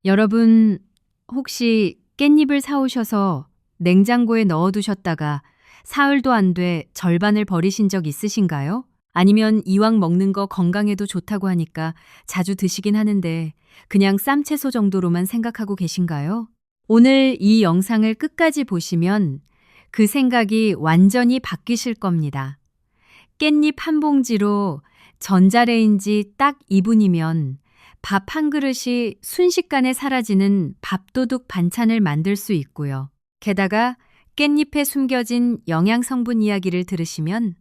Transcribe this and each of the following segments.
여러분, 혹시 깻잎을 사오셔서 냉장고에 넣어두셨다가 사흘도 안 돼 절반을 버리신 적 있으신가요? 아니면 이왕 먹는 거 건강에도 좋다고 하니까 자주 드시긴 하는데 그냥 쌈채소 정도로만 생각하고 계신가요? 오늘 이 영상을 끝까지 보시면 그 생각이 완전히 바뀌실 겁니다. 깻잎 한 봉지로 전자레인지 딱 2분이면 밥 한 그릇이 순식간에 사라지는 밥도둑 반찬을 만들 수 있고요. 게다가 깻잎에 숨겨진 영양 성분 이야기를 들으시면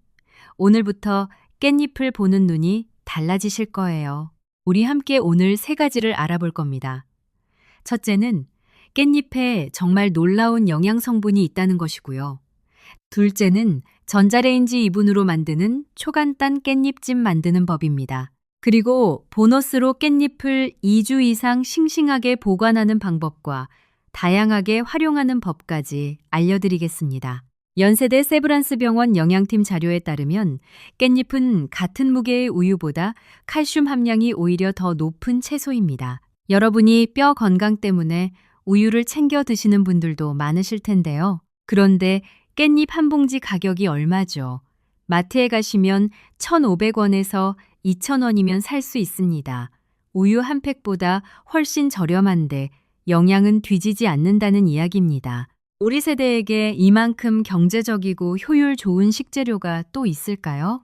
오늘부터 깻잎을 보는 눈이 달라지실 거예요. 우리 함께 오늘 세 가지를 알아볼 겁니다. 첫째는 깻잎에 정말 놀라운 영양 성분이 있다는 것이고요. 둘째는 전자레인지 2분으로 만드는 초간단 깻잎찜 만드는 법입니다. 그리고 보너스로 깻잎을 2주 이상 싱싱하게 보관하는 방법과 다양하게 활용하는 법까지 알려드리겠습니다. 연세대 세브란스 병원 영양팀 자료에 따르면 깻잎은 같은 무게의 우유보다 칼슘 함량이 오히려 더 높은 채소입니다. 여러분이 뼈 건강 때문에 우유를 챙겨 드시는 분들도 많으실 텐데요. 그런데 깻잎 한 봉지 가격이 얼마죠? 마트에 가시면 1,500원에서 2,000원이면 살 수 있습니다. 우유 한 팩보다 훨씬 저렴한데 영양은 뒤지지 않는다는 이야기입니다. 우리 세대에게 이만큼 경제적이고 효율 좋은 식재료가 또 있을까요?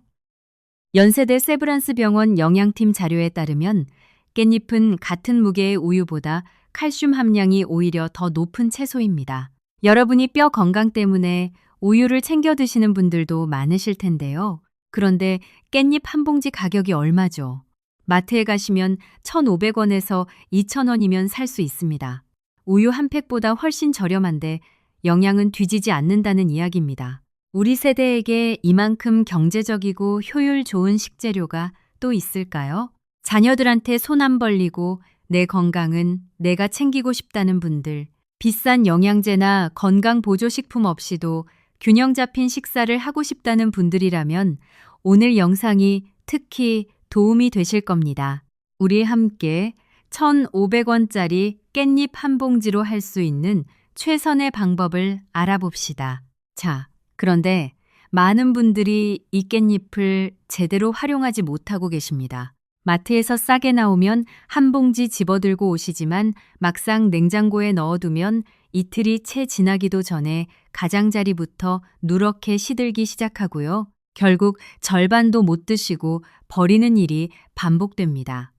연세대 세브란스 병원 영양팀 자료에 따르면 깻잎은 같은 무게의 우유보다 칼슘 함량이 오히려 더 높은 채소입니다. 여러분이 뼈 건강 때문에 우유를 챙겨 드시는 분들도 많으실 텐데요. 그런데 깻잎 한 봉지 가격이 얼마죠? 마트에 가시면 1,500원에서 2,000원이면 살 수 있습니다. 우유 한 팩보다 훨씬 저렴한데 영양은 뒤지지 않는다는 이야기입니다. 우리 세대에게 이만큼 경제적이고 효율 좋은 식재료가 또 있을까요? 자녀들한테 손 안 벌리고 내 건강은 내가 챙기고 싶다는 분들, 비싼 영양제나 건강 보조식품 없이도 균형 잡힌 식사를 하고 싶다는 분들이라면 오늘 영상이 특히 도움이 되실 겁니다. 우리 함께 1,500원짜리 깻잎 한 봉지로 할 수 있는 최선의 방법을 알아봅시다. 자, 그런데 많은 분들이 이 깻잎을 제대로 활용하지 못하고 계십니다. 마트에서 싸게 나오면 한 봉지 집어들고 오시지만 막상 냉장고에 넣어두면 이틀이 채 지나기도 전에 가장자리부터 누렇게 시들기 시작하고요. 결국 절반도 못 드시고 버리는 일이 반복됩니다.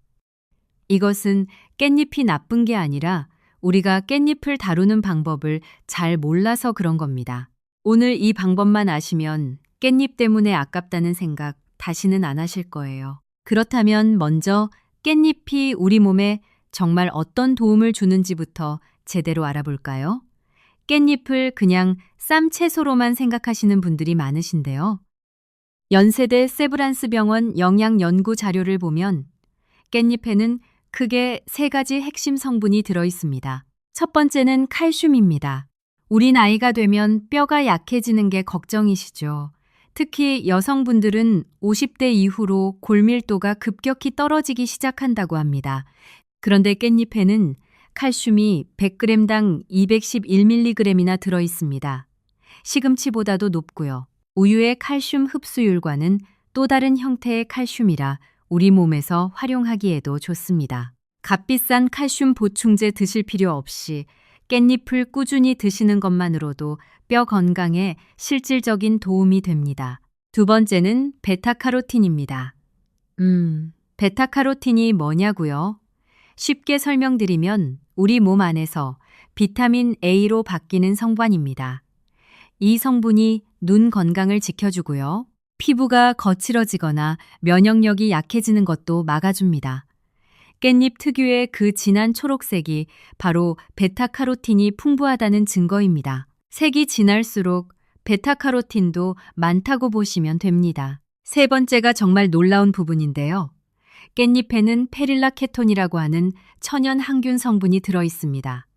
이것은 깻잎이 나쁜 게 아니라 우리가 깻잎을 다루는 방법을 잘 몰라서 그런 겁니다. 오늘 이 방법만 아시면 깻잎 때문에 아깝다는 생각 다시는 안 하실 거예요. 그렇다면 먼저 깻잎이 우리 몸에 정말 어떤 도움을 주는지부터 제대로 알아볼까요? 깻잎을 그냥 쌈채소로만 생각하시는 분들이 많으신데요. 연세대 세브란스 병원 영양연구 자료를 보면 깻잎에는 크게 세 가지 핵심 성분이 들어 있습니다. 첫 번째는 칼슘입니다. 우리 나이가 되면 뼈가 약해지는 게 걱정이시죠. 특히 여성분들은 50대 이후로 골밀도가 급격히 떨어지기 시작한다고 합니다. 그런데 깻잎에는 칼슘이 100g당 211mg이나 들어 있습니다. 시금치보다도 높고요. 우유의 칼슘 흡수율과는 또 다른 형태의 칼슘이라 우리 몸에서 활용하기에도 좋습니다. 값비싼 칼슘 보충제 드실 필요 없이 깻잎을 꾸준히 드시는 것만으로도 뼈 건강에 실질적인 도움이 됩니다. 두 번째는 베타카로틴입니다. 베타카로틴이 뭐냐고요? 쉽게 설명드리면 우리 몸 안에서 비타민 A로 바뀌는 성분입니다. 이 성분이 눈 건강을 지켜주고요. 피부가 거칠어지거나 면역력이 약해지는 것도 막아줍니다. 깻잎 특유의 그 진한 초록색이 바로 베타카로틴이 풍부하다는 증거입니다. 색이 진할수록 베타카로틴도 많다고 보시면 됩니다. 세 번째가 정말 놀라운 부분인데요. 깻잎에는 페릴라케톤이라고 하는 천연 항균 성분이 들어 있습니다.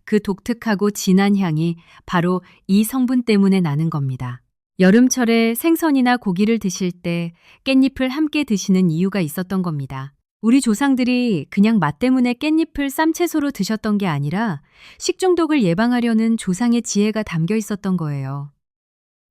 그 독특하고 진한 향이 바로 이 성분 때문에 나는 겁니다. 여름철에 생선이나 고기를 드실 때 깻잎을 함께 드시는 이유가 있었던 겁니다. 우리 조상들이 그냥 맛 때문에 깻잎을 쌈채소로 드셨던 게 아니라 식중독을 예방하려는 조상의 지혜가 담겨 있었던 거예요.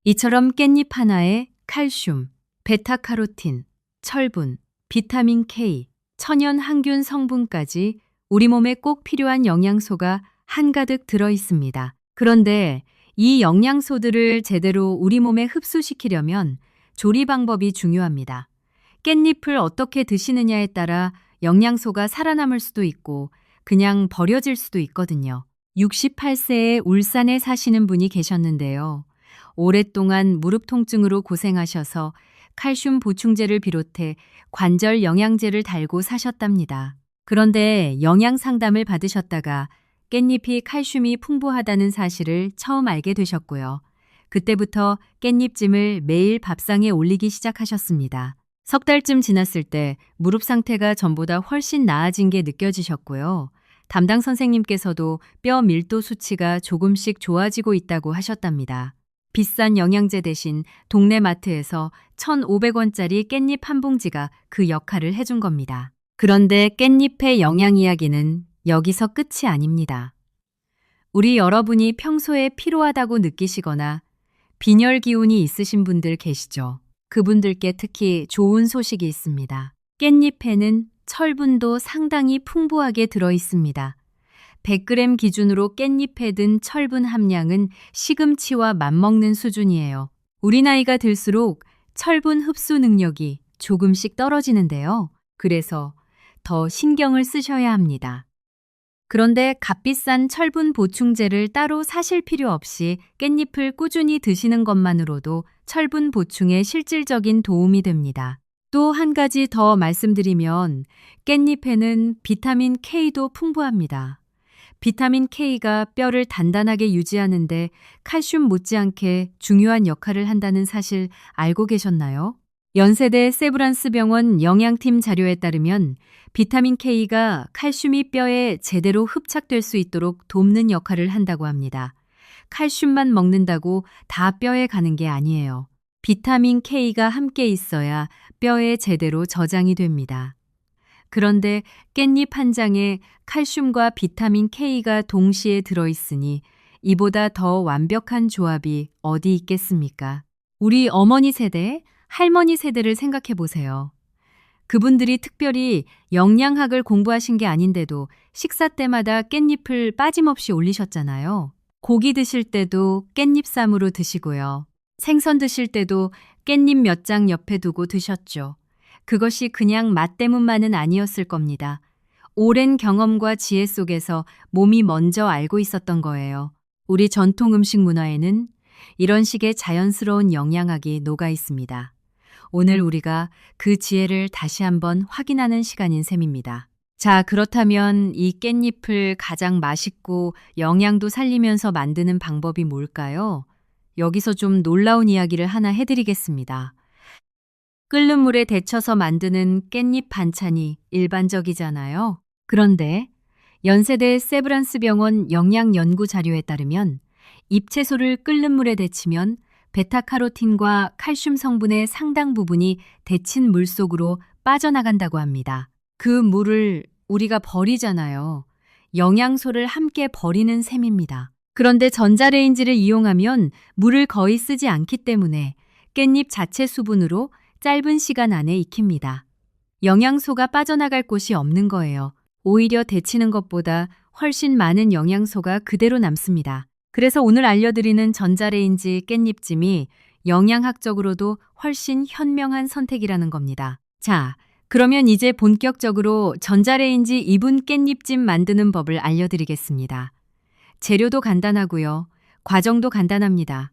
이처럼 깻잎 하나에 칼슘, 베타카로틴, 철분, 비타민 K, 천연 항균 성분까지 우리 몸에 꼭 필요한 영양소가 한가득 들어 있습니다. 그런데 이 영양소들을 제대로 우리 몸에 흡수시키려면 조리 방법이 중요합니다. 깻잎을 어떻게 드시느냐에 따라 영양소가 살아남을 수도 있고 그냥 버려질 수도 있거든요. 68세에 울산에 사시는 분이 계셨는데요. 오랫동안 무릎 통증으로 고생하셔서 칼슘 보충제를 비롯해 관절 영양제를 달고 사셨답니다. 그런데 영양 상담을 받으셨다가 깻잎이 칼슘이 풍부하다는 사실을 처음 알게 되셨고요. 그때부터 깻잎찜을 매일 밥상에 올리기 시작하셨습니다. 석 달쯤 지났을 때 무릎 상태가 전보다 훨씬 나아진 게 느껴지셨고요. 담당 선생님께서도 뼈 밀도 수치가 조금씩 좋아지고 있다고 하셨답니다. 비싼 영양제 대신 동네 마트에서 1,500원짜리 깻잎 한 봉지가 그 역할을 해준 겁니다. 그런데 깻잎의 영양 이야기는 여기서 끝이 아닙니다. 우리 여러분이 평소에 피로하다고 느끼시거나 빈혈 기운이 있으신 분들 계시죠? 그분들께 특히 좋은 소식이 있습니다. 깻잎에는 철분도 상당히 풍부하게 들어 있습니다. 100g 기준으로 깻잎에 든 철분 함량은 시금치와 맞먹는 수준이에요. 우리 나이가 들수록 철분 흡수 능력이 조금씩 떨어지는데요. 그래서 더 신경을 쓰셔야 합니다. 그런데 값비싼 철분 보충제를 따로 사실 필요 없이 깻잎을 꾸준히 드시는 것만으로도 철분 보충에 실질적인 도움이 됩니다. 또 한 가지 더 말씀드리면 깻잎에는 비타민 K도 풍부합니다. 비타민 K가 뼈를 단단하게 유지하는데 칼슘 못지않게 중요한 역할을 한다는 사실 알고 계셨나요? 연세대 세브란스 병원 영양팀 자료에 따르면 비타민 K가 칼슘이 뼈에 제대로 흡착될 수 있도록 돕는 역할을 한다고 합니다. 칼슘만 먹는다고 다 뼈에 가는 게 아니에요. 비타민 K가 함께 있어야 뼈에 제대로 저장이 됩니다. 그런데 깻잎 한 장에 칼슘과 비타민 K가 동시에 들어있으니 이보다 더 완벽한 조합이 어디 있겠습니까? 우리 어머니 세대, 할머니 세대를 생각해 보세요. 그분들이 특별히 영양학을 공부하신 게 아닌데도 식사 때마다 깻잎을 빠짐없이 올리셨잖아요. 고기 드실 때도 깻잎쌈으로 드시고요. 생선 드실 때도 깻잎 몇 장 옆에 두고 드셨죠. 그것이 그냥 맛 때문만은 아니었을 겁니다. 오랜 경험과 지혜 속에서 몸이 먼저 알고 있었던 거예요. 우리 전통 음식 문화에는 이런 식의 자연스러운 영양학이 녹아 있습니다. 오늘 우리가 그 지혜를 다시 한번 확인하는 시간인 셈입니다. 자, 그렇다면 이 깻잎을 가장 맛있고 영양도 살리면서 만드는 방법이 뭘까요? 여기서 좀 놀라운 이야기를 하나 해드리겠습니다. 끓는 물에 데쳐서 만드는 깻잎 반찬이 일반적이잖아요. 그런데 연세대 세브란스 병원 영양연구 자료에 따르면 잎채소를 끓는 물에 데치면 베타카로틴과 칼슘 성분의 상당 부분이 데친 물 속으로 빠져나간다고 합니다. 그 물을 우리가 버리잖아요. 영양소를 함께 버리는 셈입니다. 그런데 전자레인지를 이용하면 물을 거의 쓰지 않기 때문에 깻잎 자체 수분으로 짧은 시간 안에 익힙니다. 영양소가 빠져나갈 곳이 없는 거예요. 오히려 데치는 것보다 훨씬 많은 영양소가 그대로 남습니다. 그래서 오늘 알려드리는 전자레인지 깻잎찜이 영양학적으로도 훨씬 현명한 선택이라는 겁니다. 자, 그러면 이제 본격적으로 전자레인지 2분 깻잎찜 만드는 법을 알려드리겠습니다. 재료도 간단하고요. 과정도 간단합니다.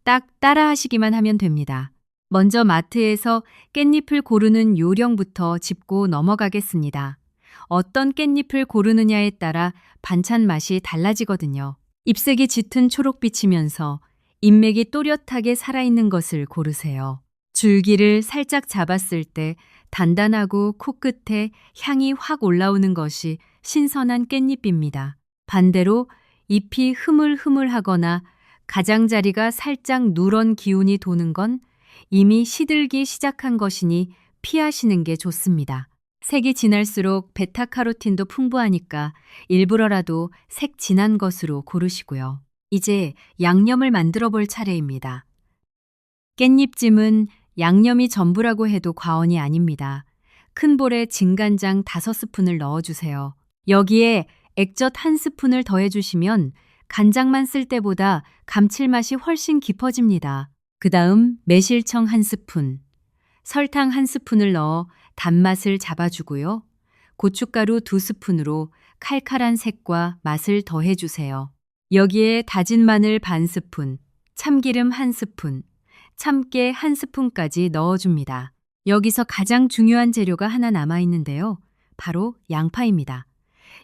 딱 따라하시기만 하면 됩니다. 먼저 마트에서 깻잎을 고르는 요령부터 짚고 넘어가겠습니다. 어떤 깻잎을 고르느냐에 따라 반찬 맛이 달라지거든요. 잎색이 짙은 초록빛이면서 잎맥이 또렷하게 살아있는 것을 고르세요. 줄기를 살짝 잡았을 때 단단하고 코끝에 향이 확 올라오는 것이 신선한 깻잎입니다. 반대로 잎이 흐물흐물하거나 가장자리가 살짝 누런 기운이 도는 건 이미 시들기 시작한 것이니 피하시는 게 좋습니다. 색이 진할수록 베타카로틴도 풍부하니까 일부러라도 색 진한 것으로 고르시고요. 이제 양념을 만들어 볼 차례입니다. 깻잎찜은 양념이 전부라고 해도 과언이 아닙니다. 큰 볼에 진간장 5스푼을 넣어주세요. 여기에 액젓 1스푼을 더해주시면 간장만 쓸 때보다 감칠맛이 훨씬 깊어집니다. 그 다음 매실청 1스푼, 설탕 1스푼을 넣어 단맛을 잡아주고요. 고춧가루 2스푼으로 칼칼한 색과 맛을 더해주세요. 여기에 다진 마늘 반 스푼, 참기름 1스푼, 참깨 1스푼까지 넣어줍니다. 여기서 가장 중요한 재료가 하나 남아있는데요. 바로 양파입니다.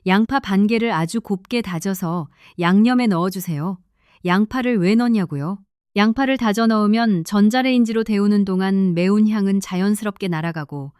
양파 반 개를 아주 곱게 다져서 양념에 넣어주세요. 양파를 왜 넣냐고요? 양파를 다져 넣으면 전자레인지로 데우는 동안 매운 향은 자연스럽게 날아가고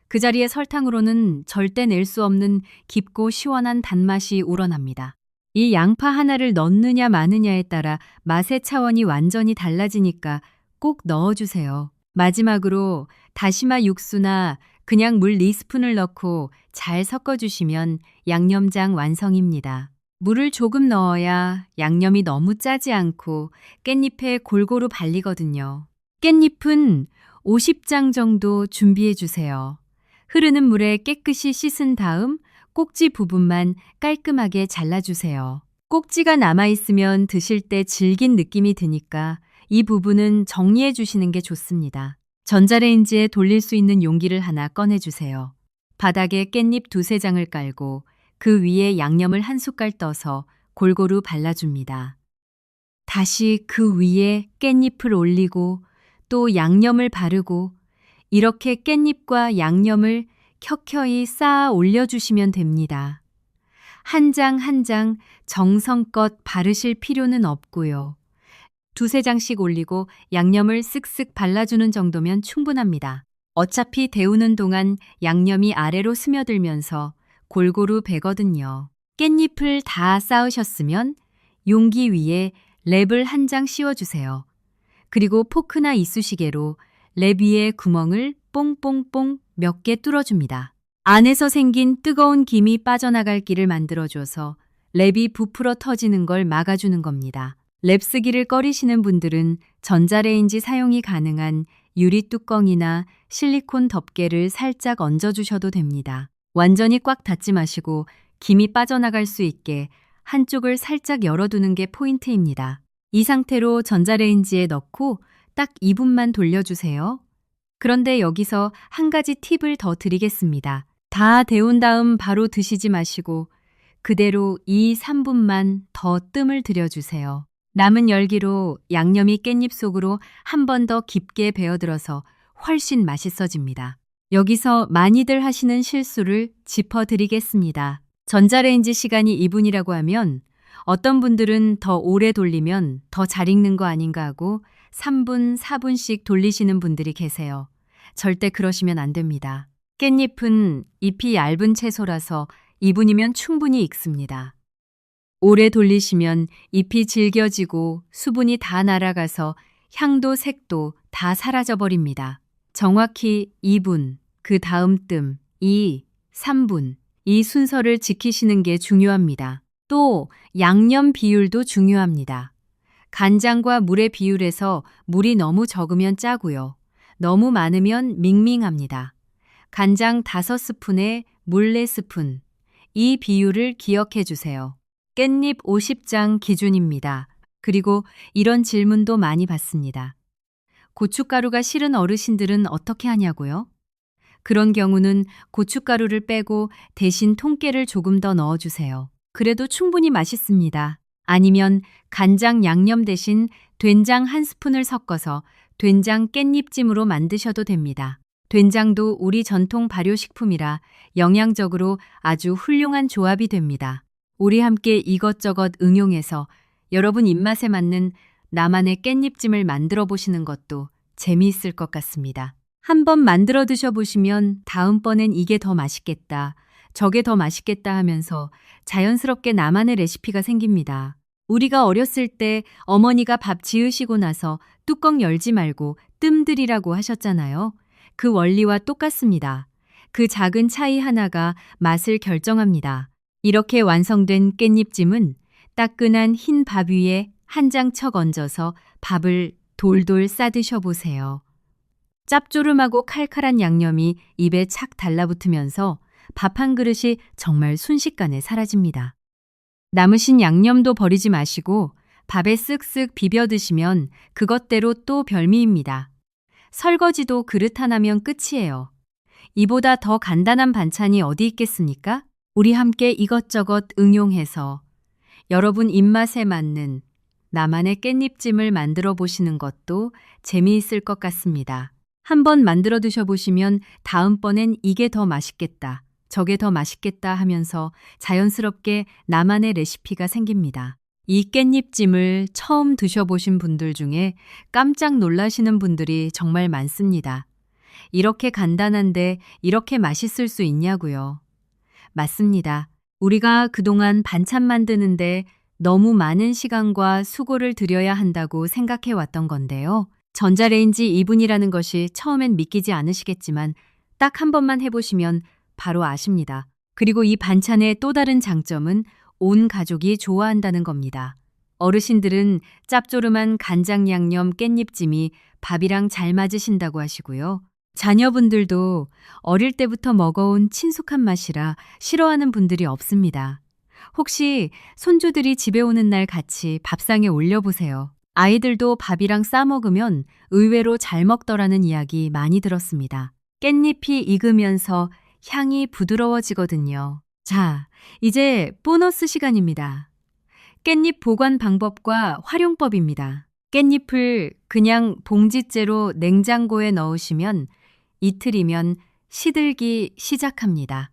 그 자리에 설탕으로는 절대 낼 수 없는 깊고 시원한 단맛이 우러납니다. 이 양파 하나를 넣느냐 마느냐에 따라 맛의 차원이 완전히 달라지니까 꼭 넣어주세요. 마지막으로 다시마 육수나 그냥 물 4스푼을 넣고 잘 섞어주시면 양념장 완성입니다. 물을 조금 넣어야 양념이 너무 짜지 않고 깻잎에 골고루 발리거든요. 깻잎은 50장 정도 준비해 주세요. 흐르는 물에 깨끗이 씻은 다음 꼭지 부분만 깔끔하게 잘라주세요. 꼭지가 남아있으면 드실 때 질긴 느낌이 드니까 이 부분은 정리해 주시는 게 좋습니다. 전자레인지에 돌릴 수 있는 용기를 하나 꺼내주세요. 바닥에 깻잎 2-3장을 깔고 그 위에 양념을 1숟갈 떠서 골고루 발라줍니다. 다시 그 위에 깻잎을 올리고 또 양념을 바르고 이렇게 깻잎과 양념을 켜켜이 쌓아 올려주시면 됩니다. 한 장 한 장 정성껏 바르실 필요는 없고요. 2-3장씩 올리고 양념을 쓱쓱 발라주는 정도면 충분합니다. 어차피 데우는 동안 양념이 아래로 스며들면서 골고루 배거든요. 깻잎을 다 쌓으셨으면 용기 위에 랩을 1장 씌워주세요. 그리고 포크나 이쑤시개로 랩 위에 구멍을 뽕뽕뽕 몇 개 뚫어줍니다. 안에서 생긴 뜨거운 김이 빠져나갈 길을 만들어줘서 랩이 부풀어 터지는 걸 막아주는 겁니다. 랩 쓰기를 꺼리시는 분들은 전자레인지 사용이 가능한 유리 뚜껑이나 실리콘 덮개를 살짝 얹어주셔도 됩니다. 완전히 꽉 닫지 마시고 김이 빠져나갈 수 있게 한쪽을 살짝 열어두는 게 포인트입니다. 이 상태로 전자레인지에 넣고 딱 2분만 돌려주세요. 그런데 여기서 한 가지 팁을 더 드리겠습니다. 다 데운 다음 바로 드시지 마시고 그대로 2-3분만 더 뜸을 들여주세요. 남은 열기로 양념이 깻잎 속으로 한 번 더 깊게 배어들어서 훨씬 맛있어집니다. 여기서 많이들 하시는 실수를 짚어드리겠습니다. 전자레인지 시간이 2분이라고 하면 어떤 분들은 더 오래 돌리면 더 잘 익는 거 아닌가 하고 3분, 4분씩 돌리시는 분들이 계세요. 절대 그러시면 안 됩니다. 깻잎은 잎이 얇은 채소라서 2분이면 충분히 익습니다. 오래 돌리시면 잎이 질겨지고 수분이 다 날아가서 향도 색도 다 사라져버립니다. 정확히 2분, 그 다음 뜸 2, 3분 이 순서를 지키시는 게 중요합니다. 또 양념 비율도 중요합니다. 간장과 물의 비율에서 물이 너무 적으면 짜고요. 너무 많으면 밍밍합니다. 간장 5스푼에 물 4스푼 이 비율을 기억해 주세요. 깻잎 50장 기준입니다. 그리고 이런 질문도 많이 받습니다. 고춧가루가 싫은 어르신들은 어떻게 하냐고요? 그런 경우는 고춧가루를 빼고 대신 통깨를 조금 더 넣어주세요. 그래도 충분히 맛있습니다. 아니면 간장 양념 대신 된장 1스푼을 섞어서 된장 깻잎찜으로 만드셔도 됩니다. 된장도 우리 전통 발효식품이라 영양적으로 아주 훌륭한 조합이 됩니다. 우리 함께 이것저것 응용해서 여러분 입맛에 맞는 나만의 깻잎찜을 만들어 보시는 것도 재미있을 것 같습니다. 한번 만들어 드셔보시면 다음번엔 이게 더 맛있겠다, 저게 더 맛있겠다 하면서 자연스럽게 나만의 레시피가 생깁니다. 우리가 어렸을 때 어머니가 밥 지으시고 나서 뚜껑 열지 말고 뜸 들이라고 하셨잖아요. 그 원리와 똑같습니다. 그 작은 차이 하나가 맛을 결정합니다. 이렇게 완성된 깻잎찜은 따끈한 흰 밥 위에 한 장 척 얹어서 밥을 돌돌 싸드셔 보세요. 짭조름하고 칼칼한 양념이 입에 착 달라붙으면서 밥 한 그릇이 정말 순식간에 사라집니다. 남으신 양념도 버리지 마시고 밥에 쓱쓱 비벼 드시면 그것대로 또 별미입니다. 설거지도 그릇 하나면 끝이에요. 이보다 더 간단한 반찬이 어디 있겠습니까? 우리 함께 이것저것 응용해서 여러분 입맛에 맞는 나만의 깻잎찜을 만들어 보시는 것도 재미있을 것 같습니다. 한번 만들어 드셔보시면 다음번엔 이게 더 맛있겠다, 저게 더 맛있겠다 하면서 자연스럽게 나만의 레시피가 생깁니다. 이 깻잎찜을 처음 드셔보신 분들 중에 깜짝 놀라시는 분들이 정말 많습니다. 이렇게 간단한데 이렇게 맛있을 수 있냐고요. 맞습니다. 우리가 그동안 반찬 만드는데 너무 많은 시간과 수고를 들여야 한다고 생각해 왔던 건데요. 전자레인지 2분이라는 것이 처음엔 믿기지 않으시겠지만 딱 한 번만 해보시면 바로 아십니다. 그리고 이 반찬의 또 다른 장점은 온 가족이 좋아한다는 겁니다. 어르신들은 짭조름한 간장 양념 깻잎찜이 밥이랑 잘 맞으신다고 하시고요. 자녀분들도 어릴 때부터 먹어온 친숙한 맛이라 싫어하는 분들이 없습니다. 혹시 손주들이 집에 오는 날 같이 밥상에 올려보세요. 아이들도 밥이랑 싸 먹으면 의외로 잘 먹더라는 이야기 많이 들었습니다. 깻잎이 익으면서 향이 부드러워지거든요. 자, 이제 보너스 시간입니다. 깻잎 보관 방법과 활용법입니다. 깻잎을 그냥 봉지째로 냉장고에 넣으시면 이틀이면 시들기 시작합니다.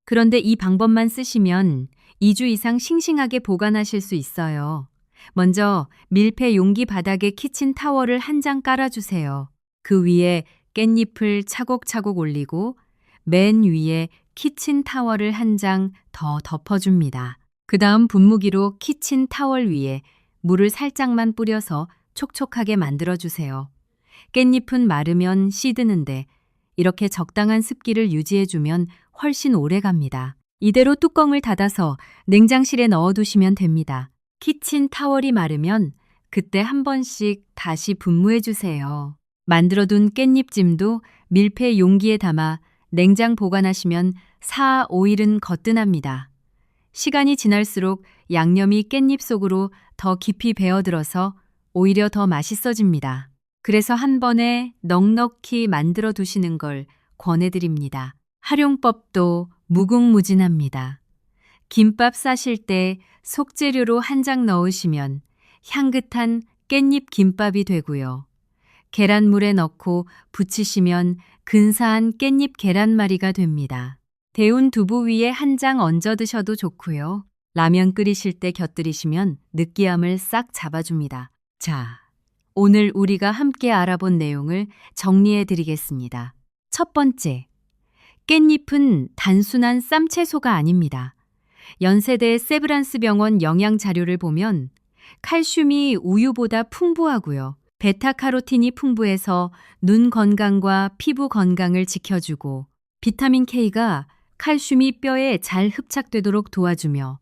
그런데 이 방법만 쓰시면 2주 이상 싱싱하게 보관하실 수 있어요. 먼저 밀폐 용기 바닥에 키친타월을 한 장 깔아주세요. 그 위에 깻잎을 차곡차곡 올리고 맨 위에 키친타월을 한 장 더 덮어줍니다. 그 다음 분무기로 키친타월 위에 물을 살짝만 뿌려서 촉촉하게 만들어주세요. 깻잎은 마르면 시드는데 이렇게 적당한 습기를 유지해주면 훨씬 오래 갑니다. 이대로 뚜껑을 닫아서 냉장실에 넣어두시면 됩니다. 키친타월이 마르면 그때 한 번씩 다시 분무해주세요. 만들어둔 깻잎찜도 밀폐 용기에 담아 냉장 보관하시면 4, 5일은 거뜬합니다. 시간이 지날수록 양념이 깻잎 속으로 더 깊이 배어들어서 오히려 더 맛있어집니다. 그래서 한 번에 넉넉히 만들어 두시는 걸 권해드립니다. 활용법도 무궁무진합니다. 김밥 싸실 때 속재료로 한 장 넣으시면 향긋한 깻잎 김밥이 되고요. 계란물에 넣고 부치시면 근사한 깻잎 계란말이가 됩니다. 데운 두부 위에 한 장 얹어 드셔도 좋고요. 라면 끓이실 때 곁들이시면 느끼함을 싹 잡아줍니다. 자, 오늘 우리가 함께 알아본 내용을 정리해 드리겠습니다. 첫 번째, 깻잎은 단순한 쌈채소가 아닙니다. 연세대 세브란스 병원 영양 자료를 보면 칼슘이 우유보다 풍부하고요. 베타카로틴이 풍부해서 눈 건강과 피부 건강을 지켜주고 비타민 K가 칼슘이 뼈에 잘 흡착되도록 도와주며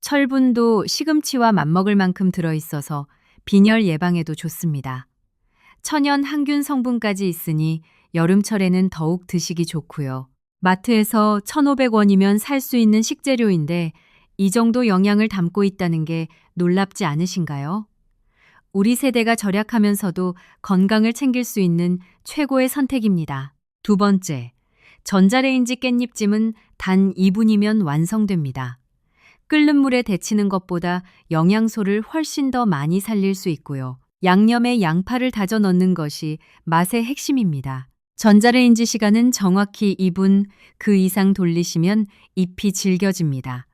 철분도 시금치와 맞먹을 만큼 들어있어서 빈혈 예방에도 좋습니다. 천연 항균 성분까지 있으니 여름철에는 더욱 드시기 좋고요. 마트에서 1,500원이면 살 수 있는 식재료인데 이 정도 영양을 담고 있다는 게 놀랍지 않으신가요? 우리 세대가 절약하면서도 건강을 챙길 수 있는 최고의 선택입니다. 두 번째, 전자레인지 깻잎찜은 단 2분이면 완성됩니다. 끓는 물에 데치는 것보다 영양소를 훨씬 더 많이 살릴 수 있고요. 양념에 양파를 다져 넣는 것이 맛의 핵심입니다. 전자레인지 시간은 정확히 2분, 그 이상 돌리시면 잎이 질겨집니다.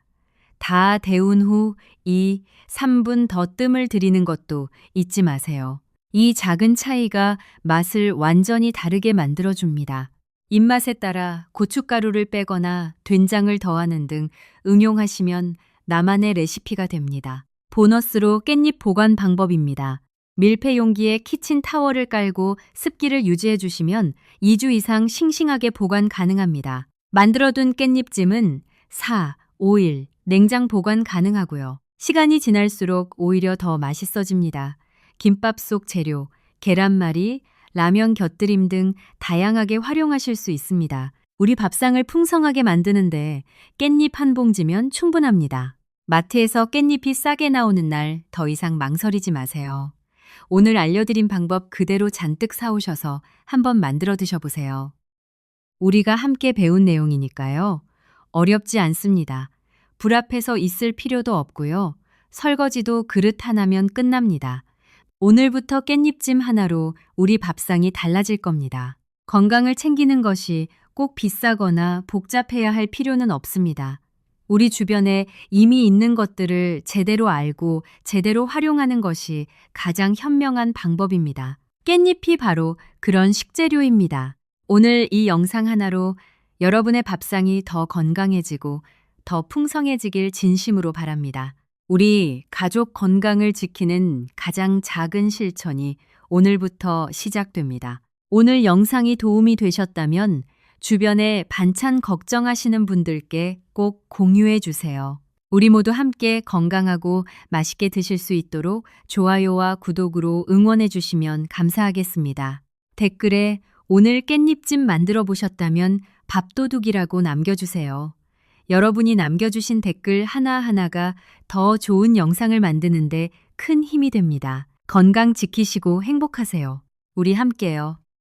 다 데운 후 2, 3분 더 뜸을 들이는 것도 잊지 마세요. 이 작은 차이가 맛을 완전히 다르게 만들어줍니다. 입맛에 따라 고춧가루를 빼거나 된장을 더하는 등 응용하시면 나만의 레시피가 됩니다. 보너스로 깻잎 보관 방법입니다. 밀폐 용기에 키친 타월을 깔고 습기를 유지해 주시면 2주 이상 싱싱하게 보관 가능합니다. 만들어둔 깻잎찜은 4, 5일 냉장 보관 가능하고요. 시간이 지날수록 오히려 더 맛있어집니다. 김밥 속 재료, 계란말이, 라면 곁들임 등 다양하게 활용하실 수 있습니다. 우리 밥상을 풍성하게 만드는데 깻잎 한 봉지면 충분합니다. 마트에서 깻잎이 싸게 나오는 날 더 이상 망설이지 마세요. 오늘 알려드린 방법 그대로 잔뜩 사오셔서 한번 만들어 드셔보세요. 우리가 함께 배운 내용이니까요. 어렵지 않습니다. 불 앞에서 있을 필요도 없고요. 설거지도 그릇 하나면 끝납니다. 오늘부터 깻잎찜 하나로 우리 밥상이 달라질 겁니다. 건강을 챙기는 것이 꼭 비싸거나 복잡해야 할 필요는 없습니다. 우리 주변에 이미 있는 것들을 제대로 알고 제대로 활용하는 것이 가장 현명한 방법입니다. 깻잎이 바로 그런 식재료입니다. 오늘 이 영상 하나로 여러분의 밥상이 더 건강해지고 더 풍성해지길 진심으로 바랍니다. 우리 가족 건강을 지키는 가장 작은 실천이 오늘부터 시작됩니다. 오늘 영상이 도움이 되셨다면 주변에 반찬 걱정하시는 분들께 꼭 공유해 주세요. 우리 모두 함께 건강하고 맛있게 드실 수 있도록 좋아요와 구독으로 응원해 주시면 감사하겠습니다. 댓글에 오늘 깻잎찜 만들어 보셨다면 밥도둑이라고 남겨주세요. 여러분이 남겨주신 댓글 하나하나가 더 좋은 영상을 만드는데 큰 힘이 됩니다. 건강 지키시고 행복하세요. 우리 함께요.